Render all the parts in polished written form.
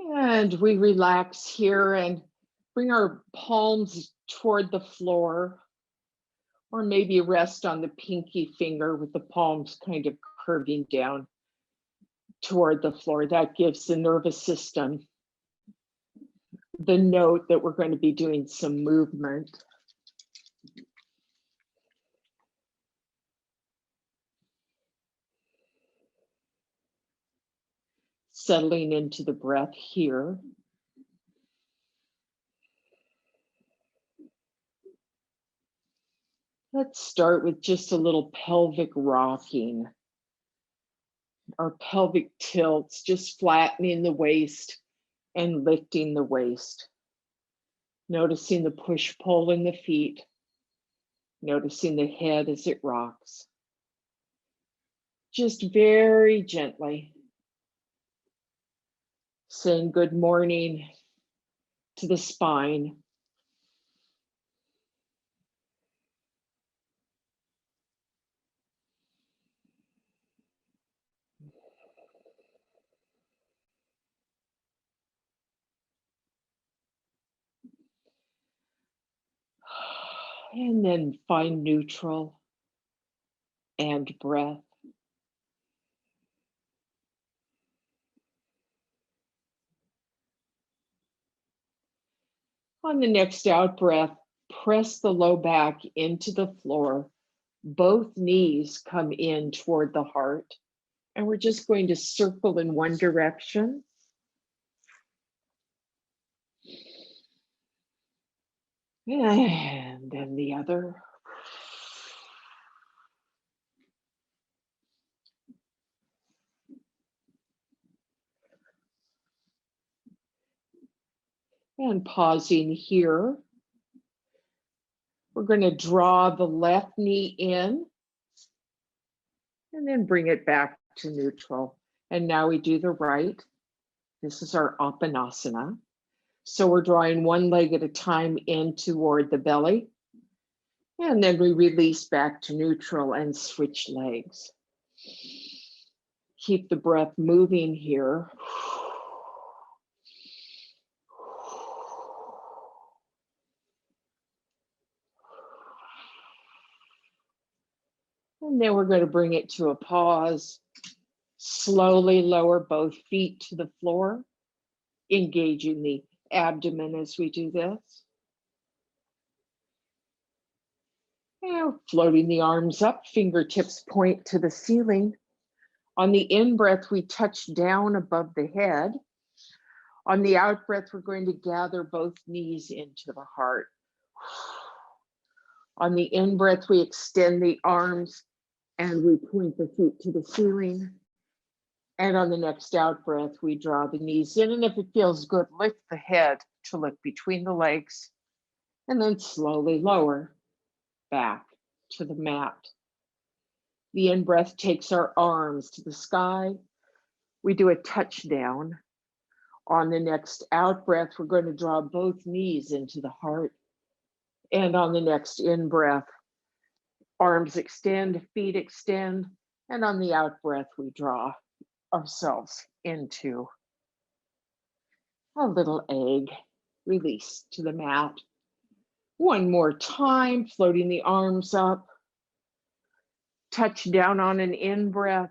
And we relax here and bring our palms toward the floor, or maybe rest on the pinky finger with the palms kind of curving down toward the floor. That gives the nervous system the note that we're going to be doing some movement. Settling into the breath here. Let's start with just a little pelvic rocking. Our pelvic tilts, just flattening the waist and lifting the waist. Noticing the push-pull in the feet. Noticing the head as it rocks. Just very gently. Saying good morning to the spine. And then find neutral and breath. On the next out breath, press the low back into the floor. Both knees come in toward the heart. And we're just going to circle in one direction. And then the other. And pausing here. We're going to draw the left knee in and then bring it back to neutral. And now we do the right. This is our Apanasana. So we're drawing one leg at a time in toward the belly. And then we release back to neutral and switch legs. Keep the breath moving here. And then we're going to bring it to a pause. Slowly lower both feet to the floor, engaging the abdomen as we do this. And floating the arms up, fingertips point to the ceiling. On the in-breath, we touch down above the head. On the out-breath, we're going to gather both knees into the heart. On the in-breath, we extend the arms and we point the feet to the ceiling. And on the next out breath, we draw the knees in. And if it feels good, lift the head to look between the legs. And then slowly lower back to the mat. The in-breath takes our arms to the sky. We do a touchdown. On the next out breath, we're going to draw both knees into the heart. And on the next in-breath, arms extend, feet extend. And on the out breath, we draw ourselves into a little egg, release to the mat. One more time, floating the arms up. Touch down on an in-breath.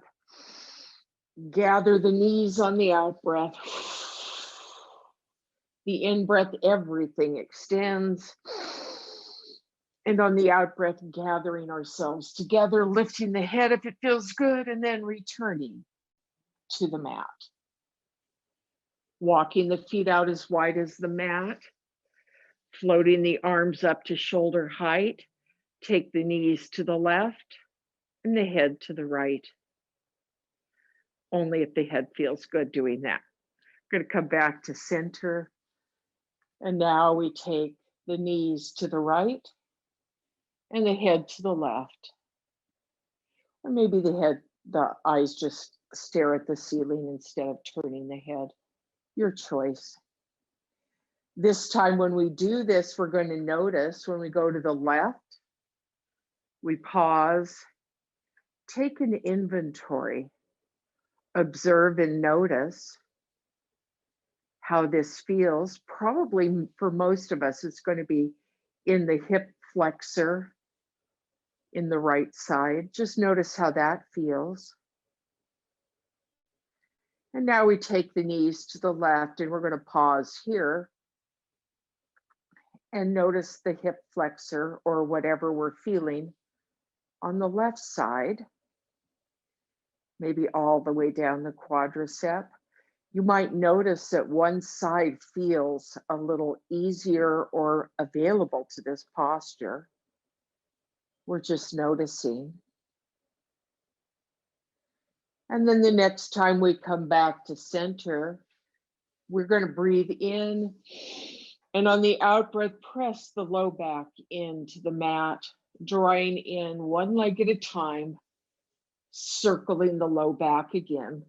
Gather the knees on the out-breath. The in-breath, everything extends. And on the out-breath, gathering ourselves together, lifting the head if it feels good, and then returning to the mat. Walking the feet out as wide as the mat. Floating the arms up to shoulder height. Take the knees to the left and the head to the right. Only if the head feels good doing that. We're going to come back to center. And now we take the knees to the right and the head to the left. Or maybe the eyes just stare at the ceiling instead of turning the head. Your choice. This time when we do this, we're going to notice when we go to the left, we pause, take an inventory, observe and notice how this feels. Probably for most of us, it's going to be in the hip flexor in the right side. Just notice how that feels. And now we take the knees to the left, and we're going to pause here and notice the hip flexor or whatever we're feeling on the left side, maybe all the way down the quadricep. You might notice that one side feels a little easier or available to this posture. We're just noticing. And then the next time we come back to center, we're going to breathe in, and on the out breath, press the low back into the mat, drawing in one leg at a time, circling the low back again.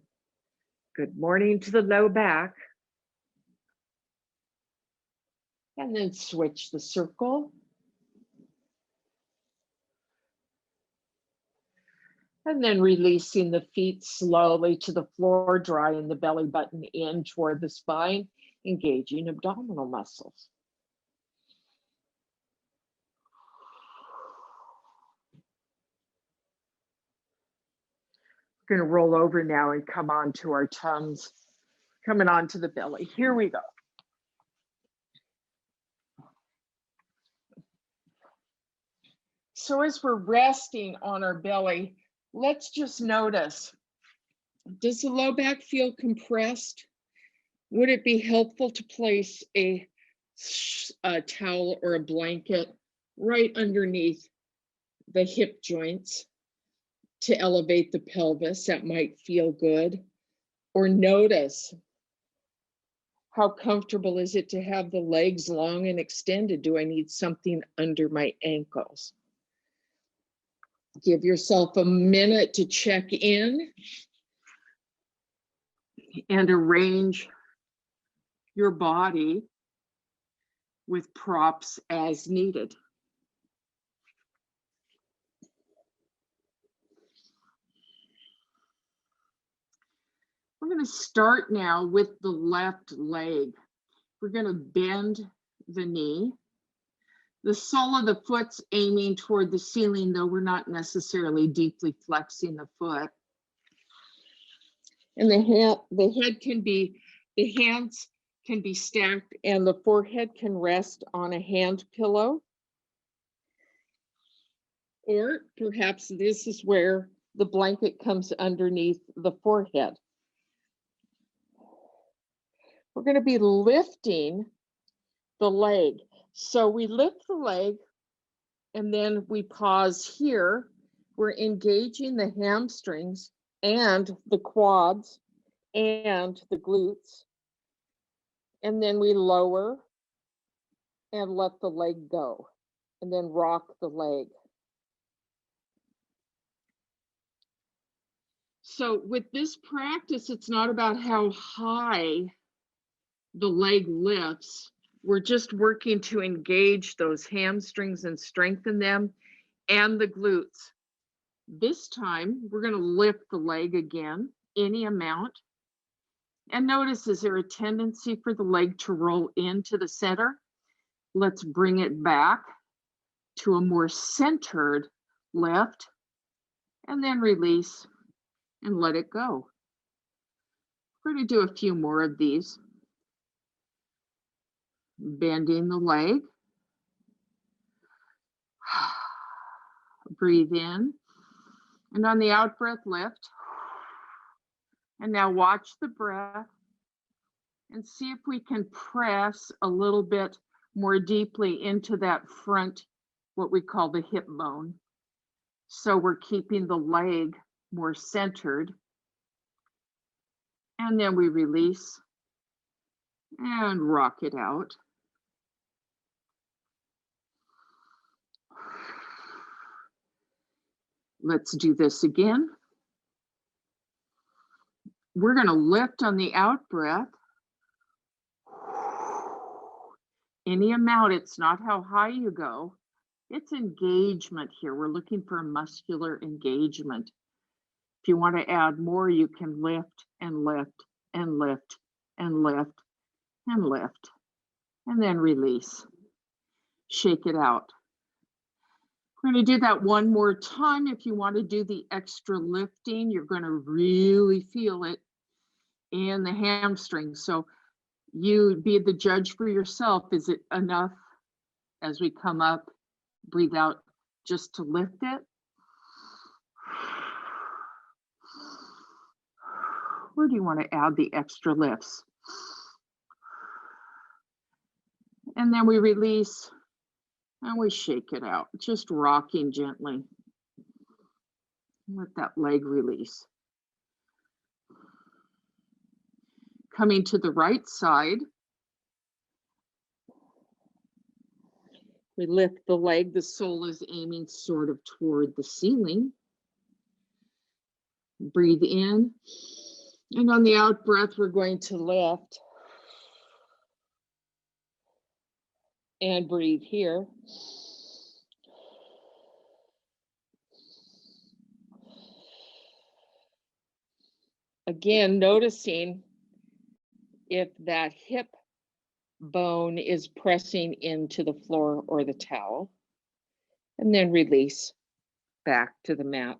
Good morning to the low back. And then switch the circle. And then releasing the feet slowly to the floor, drawing the belly button in toward the spine, engaging abdominal muscles. We're going to roll over now and come onto our tongues, coming onto the belly. Here we go. So as we're resting on our belly, let's just notice, does the low back feel compressed? Would it be helpful to place a towel or a blanket right underneath the hip joints to elevate the pelvis? That might feel good. Or notice, how comfortable is it to have the legs long and extended? Do I need something under my ankles? Give yourself a minute to check in and arrange your body with props as needed. We're going to start now with the left leg. We're going to bend the knee. The sole of the foot's aiming toward the ceiling, though we're not necessarily deeply flexing the foot. And the hands can be stacked, and the forehead can rest on a hand pillow. Or perhaps this is where the blanket comes underneath the forehead. We're going to be lifting the leg. So we lift the leg, and then we pause here. We're engaging the hamstrings and the quads and the glutes. And then we lower and let the leg go, and then rock the leg. So with this practice, it's not about how high the leg lifts. We're just working to engage those hamstrings and strengthen them and the glutes. This time, we're going to lift the leg again, any amount. And notice, is there a tendency for the leg to roll into the center? Let's bring it back to a more centered lift, and then release and let it go. We're going to do a few more of these. Bending the leg. Breathe in. And on the out breath, lift. And now watch the breath and see if we can press a little bit more deeply into that front, what we call the hip bone. So we're keeping the leg more centered. And then we release and rock it out. Let's do this again. We're going to lift on the out breath. Any amount, it's not how high you go. It's engagement here. We're looking for a muscular engagement. If you want to add more, you can lift and lift and lift and lift and lift, and then release. Shake it out. We're going to do that one more time. If you want to do the extra lifting, you're going to really feel it in the hamstrings. So you be the judge for yourself. Is it enough as we come up? Breathe out just to lift it. Or do you want to add the extra lifts? And then we release and we shake it out, just rocking gently. Let that leg release. Coming to the right side, we lift the leg. The sole is aiming sort of toward the ceiling. Breathe in. And on the out breath, we're going to lift. And breathe here. Again, noticing if that hip bone is pressing into the floor or the towel. And then release back to the mat.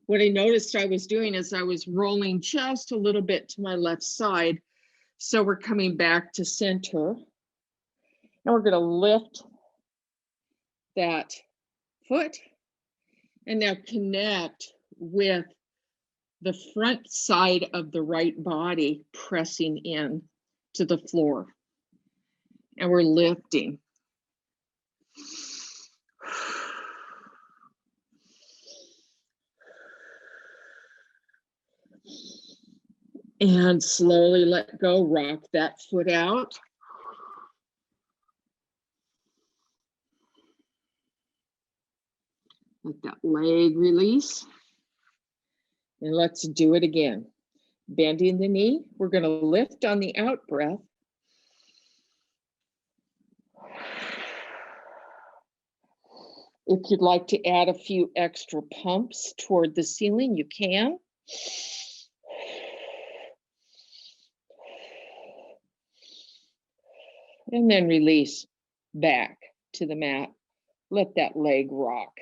What I noticed I was doing is I was rolling just a little bit to my left side. So we're coming back to center. And we're going to lift that foot and now connect with the front side of the right body pressing in to the floor. And we're lifting. And slowly let go, rock that foot out. Let that leg release. And let's do it again. Bending the knee, we're going to lift on the out breath. If you'd like to add a few extra pumps toward the ceiling, you can. And then release back to the mat. Let that leg rock.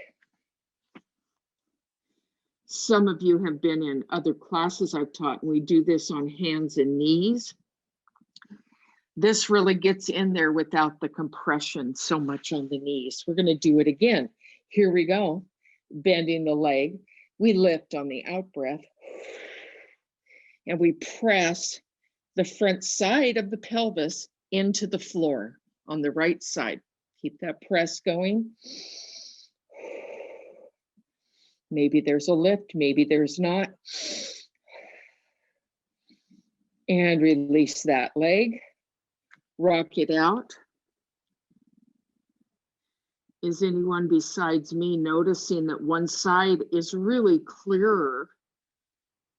Some of you have been in other classes I've taught, and we do this on hands and knees. This really gets in there without the compression so much on the knees. We're going to do it again. Here we go. Bending the leg. We lift on the out breath. And we press the front side of the pelvis into the floor on the right side. Keep that press going. Maybe there's a lift, maybe there's not. And release that leg. Rock it out. Is anyone besides me noticing that one side is really clearer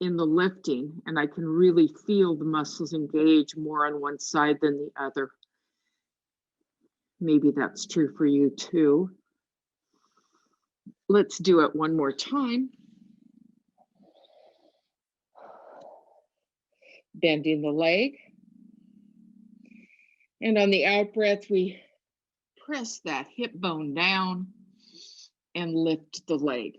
in the lifting, and I can really feel the muscles engage more on one side than the other? Maybe that's true for you too. Let's do it one more time. Bending the leg. And on the out breath, we press that hip bone down and lift the leg.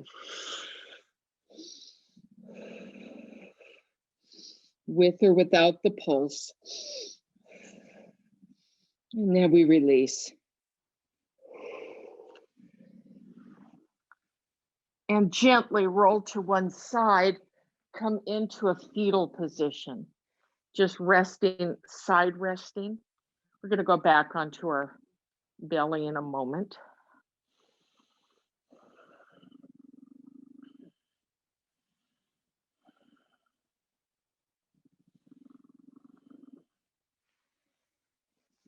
With or without the pulse. And then we release. And gently roll to one side, come into a fetal position. Just resting, side resting. We're going to go back onto our belly in a moment.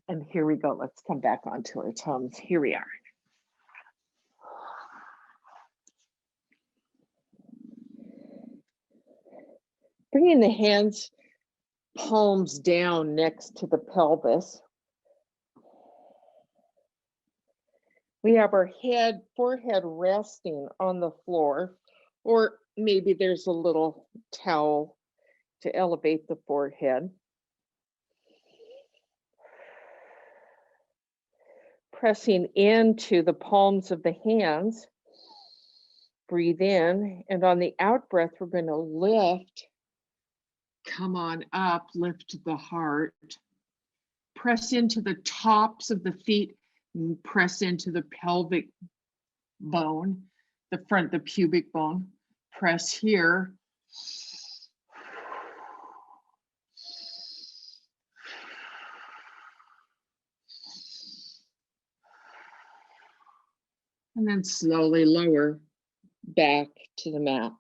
And here we go. Let's come back onto our toes. Here we are. Bringing the hands, palms down next to the pelvis. We have our head, forehead resting on the floor, or maybe there's a little towel to elevate the forehead. pressing into the palms of the hands. Breathe in, and on the out breath, we're going to lift. Come on up, lift the heart. Press into the tops of the feet, and press into the pelvic bone, the pubic bone. Press here. And then slowly lower back to the mat.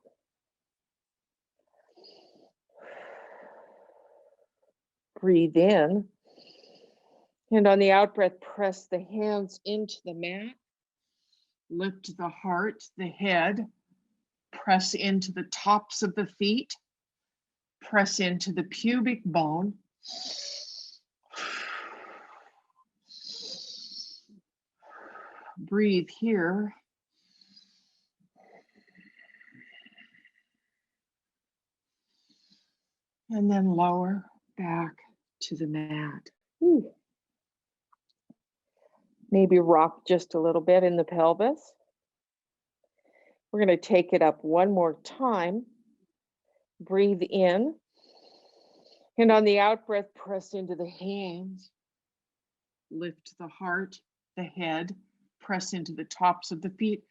Breathe in. And on the out breath, press the hands into the mat. Lift the heart, the head. Press into the tops of the feet. Press into the pubic bone. Breathe here. And then lower back to the mat. Ooh. Maybe rock just a little bit in the pelvis. We're going to take it up one more time. Breathe in. And on the out breath, press into the hands. Lift the heart, the head. Press into the tops of the feet.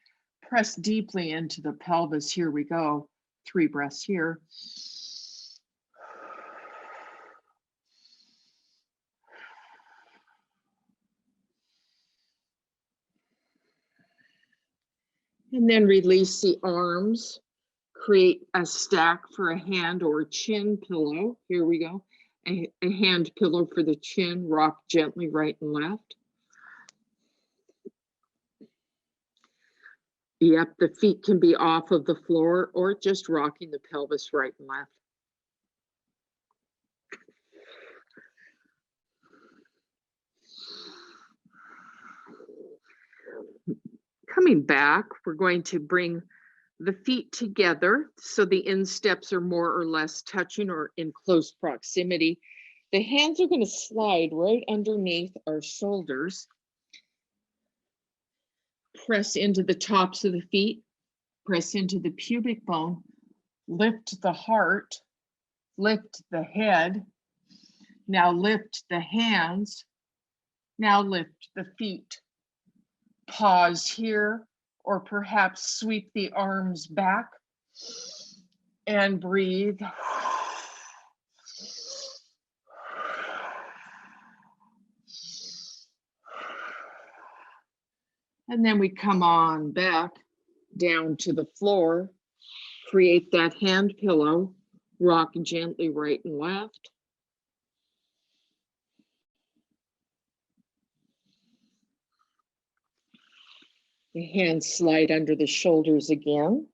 Press deeply into the pelvis. Here we go. 3 breaths here. And then release the arms. Create a stack for a hand or a chin pillow. Here we go. A hand pillow for the chin. Rock gently right and left. Yep, the feet can be off of the floor or just rocking the pelvis right and left. Coming back, we're going to bring the feet together so the insteps are more or less touching or in close proximity. The hands are going to slide right underneath our shoulders. Press into the tops of the feet, press into the pubic bone, lift the heart, lift the head. Now lift the hands. Now lift the feet. Pause here, or perhaps sweep the arms back and breathe. And then we come on back down to the floor, create that hand pillow, rock gently right and left. The hands slide under the shoulders again.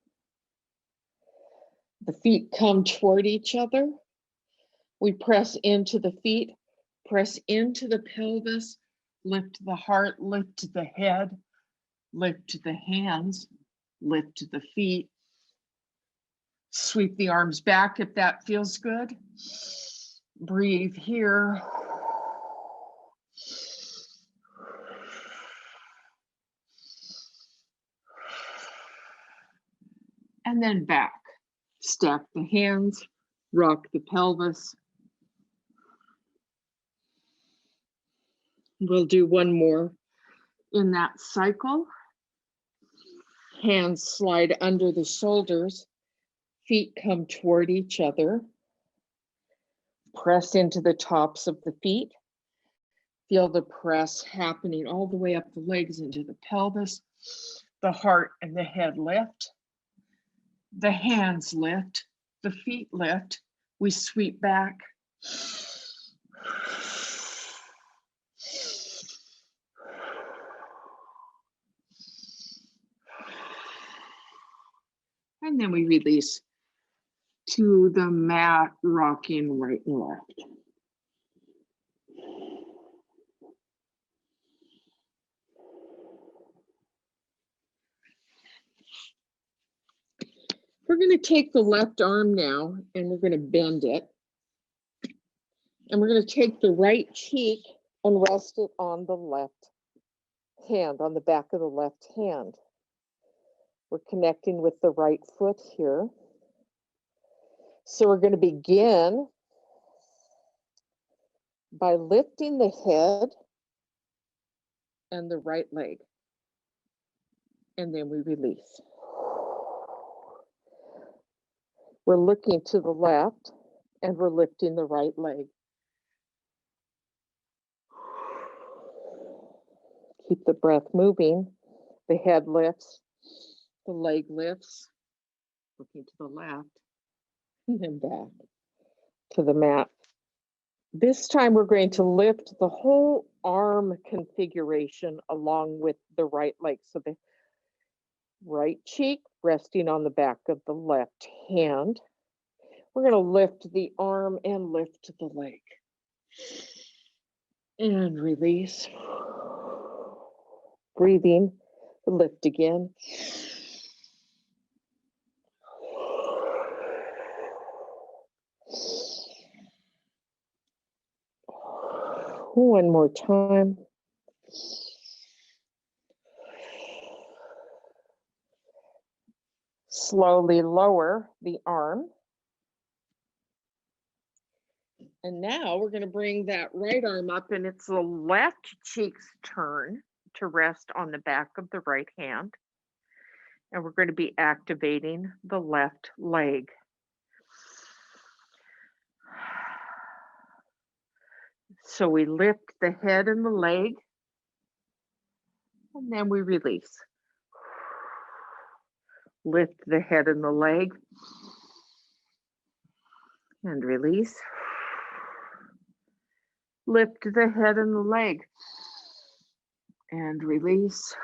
The feet come toward each other. We press into the feet, press into the pelvis, lift the heart, lift the head, lift the hands, lift the feet. Sweep the arms back if that feels good. Breathe here. And then back. Stack the hands, rock the pelvis. We'll do one more in that cycle. Hands slide under the shoulders, feet come toward each other. Press into the tops of the feet. Feel the press happening all the way up the legs into the pelvis. The heart and the head lift. The hands lift, the feet lift. We sweep back. And then we release to the mat, rocking right and left. We're going to take the left arm now and we're going to bend it. And we're going to take the right cheek and rest it on the left hand on the back of the left hand. We're connecting with the right foot here. So we're going to begin by lifting the head and the right leg. And then we release. We're looking to the left and we're lifting the right leg. Keep the breath moving. The head lifts, the leg lifts, looking to the left, and then back to the mat. This time we're going to lift the whole arm configuration along with the right leg. So the right cheek resting on the back of the left hand. We're going to lift the arm and lift the leg. And release. Breathing, lift again. One more time. Slowly lower the arm. And now we're going to bring that right arm up, and it's the left cheek's turn to rest on the back of the right hand. And we're going to be activating the left leg. So we lift the head and the leg, and then we release. Lift the head and the leg, and release. Lift the head and the leg, and release.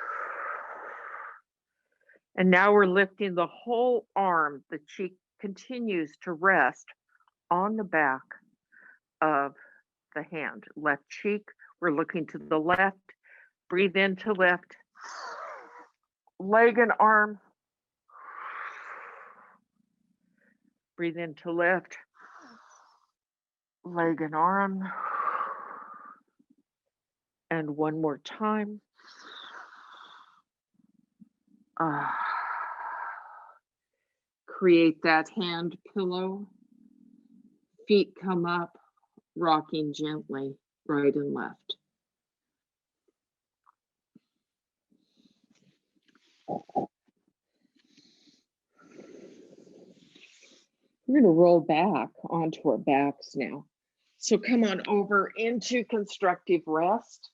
And now we're lifting the whole arm. The cheek continues to rest on the back of the hand. Left cheek, we're looking to the left. Breathe into left. Leg and arm. Breathe into left. Leg and arm. And one more time. Create that hand pillow. Feet come up, rocking gently right and left. We're going to roll back onto our backs now. So come on over into constructive rest.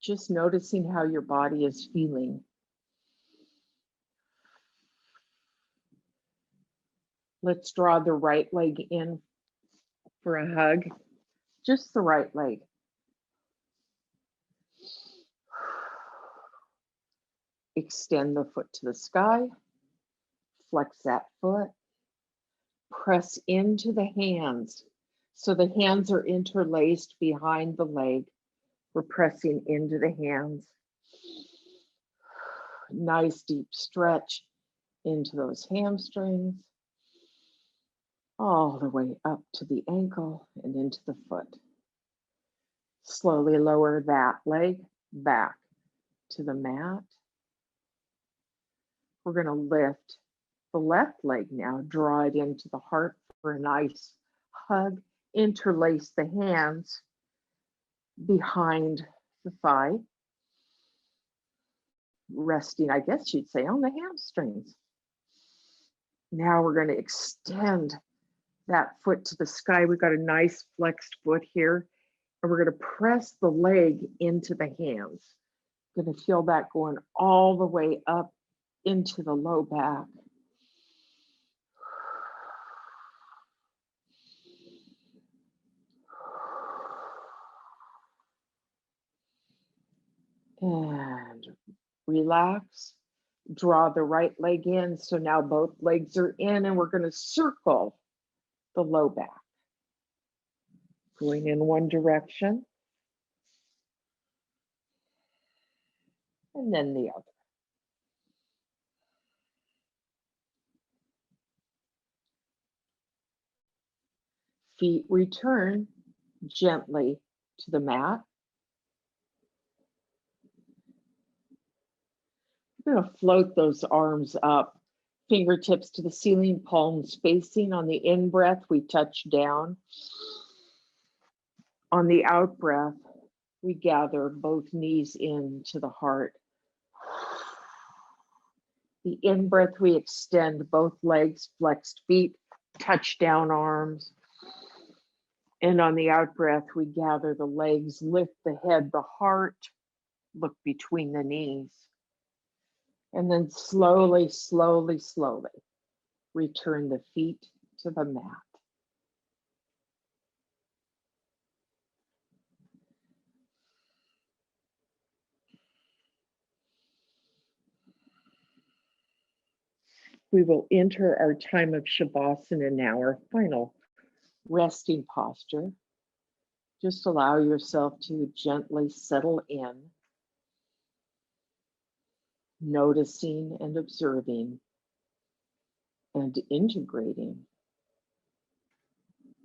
Just noticing how your body is feeling. Let's draw the right leg in for a hug. Just the right leg. Extend the foot to the sky. Flex that foot. Press into the hands. So the hands are interlaced behind the leg. We're pressing into the hands. Nice deep stretch into those hamstrings. All the way up to the ankle and into the foot. Slowly lower that leg back to the mat. We're going to lift the left leg now, draw it into the heart for a nice hug. Interlace the hands behind the thigh. Resting, I guess you'd say, on the hamstrings. Now we're going to extend that foot to the sky. We've got a nice flexed foot here. And we're going to press the leg into the hands. Going to feel that going all the way up into the low back. And relax. Draw the right leg in. So now both legs are in, and we're going to circle the low back. Going in one direction and then the other. Feet return gently to the mat. We're going to float those arms up, fingertips to the ceiling, palms facing. On the in-breath, we touch down. On the out-breath, we gather both knees into the heart. The in-breath, we extend both legs, flexed feet, touch down arms. And on the out-breath, we gather the legs, lift the head, the heart, look between the knees. And then slowly, slowly, slowly, return the feet to the mat. We will enter our time of Shavasana now, our final resting posture. Just allow yourself to gently settle in, noticing and observing and integrating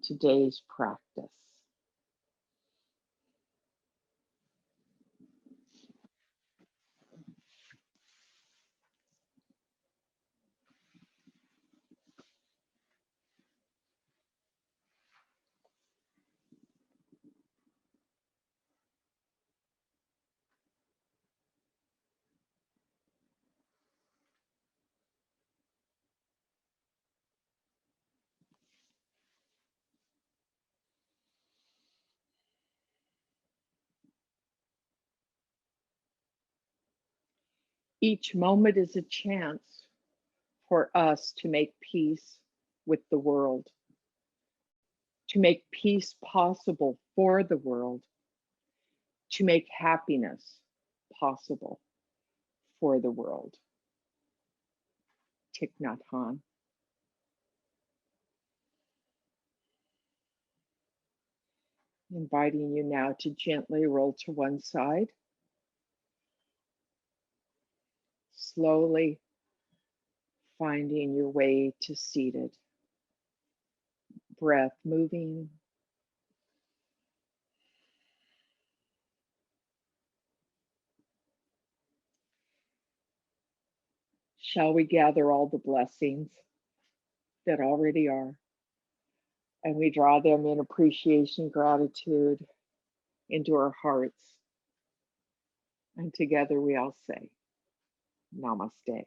today's practice. Each moment is a chance for us to make peace with the world, to make peace possible for the world, to make happiness possible for the world. Thich Nhat Hanh. Inviting you now to gently roll to one side. Slowly finding your way to seated. Breath moving. Shall we gather all the blessings that already are? And we draw them in appreciation, gratitude into our hearts. And together we all say, Namaste.